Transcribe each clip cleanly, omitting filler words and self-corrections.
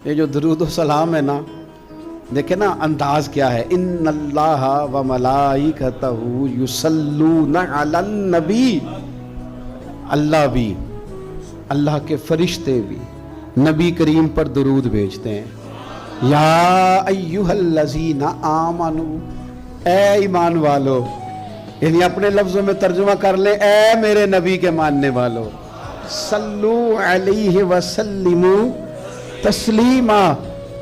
یہ جو درود و سلام ہے نا، دیکھیں نا انداز کیا ہے. ان اللہ و ملائکتہ یصلون علی النبی. اللہ بھی، اللہ کے فرشتے بھی نبی کریم پر درود بھیجتے ہیں. یا ایھا الذین آمنو، اے ایمان والو. یعنی اپنے لفظوں میں ترجمہ کر لیں، اے میرے نبی کے ماننے والو. صلو علیہ وسلموا تسلیما،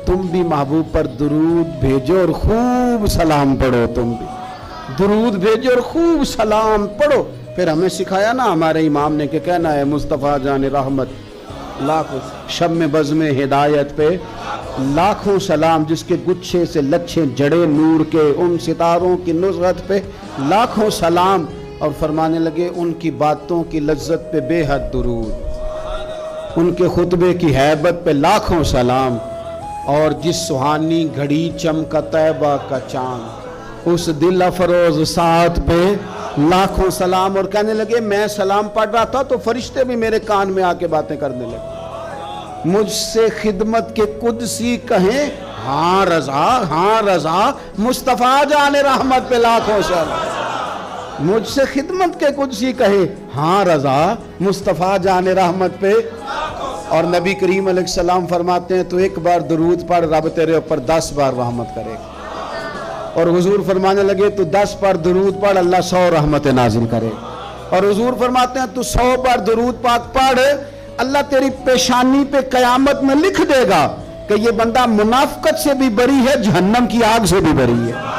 تم بھی محبوب پر درود بھیجو اور خوب سلام پڑھو. تم بھی درود بھیجو اور خوب سلام پڑھو. پھر ہمیں سکھایا نا ہمارے امام نے کہ کہنا ہے مصطفیٰ جان رحمت لاکھوں شم بزم ہدایت پہ لاکھوں سلام، جس کے گچھے سے لچھے جڑے نور کے ان ستاروں کی نصرت پہ لاکھوں سلام. اور فرمانے لگے ان کی باتوں کی لذت پہ بے حد درود، ان کے خطبے کی ہیبت پہ لاکھوں سلام، اور جس سہانی گھڑی چمکا طیبہ کا چاند اس دل افروز ساتھ پہ لاکھوں سلام. اور کہنے لگے میں سلام پڑھ رہا تھا تو فرشتے بھی میرے کان میں آ کے باتیں کرنے لگے. مجھ سے خدمت کے قدسی کہیں ہاں رضا، ہاں رضا، مصطفیٰ جان رحمت پہ لاکھوں سلام. مجھ سے خدمت کے قدسی کہے ہاں رضا، مصطفیٰ جان رحمت پہ. اور نبی کریم علیہ السلام فرماتے ہیں تو ایک بار درود پڑھ رب تیرے اوپر 10 بار رحمت کرے گا. اور حضور فرمانے لگے تو 10 بار درود پڑھ اللہ 100 رحمت نازل کرے. اور حضور فرماتے ہیں تو 100 بار درود پاک پڑھ اللہ تیری پیشانی پہ قیامت میں لکھ دے گا کہ یہ بندہ منافقت سے بھی بری ہے، جہنم کی آگ سے بھی بری ہے.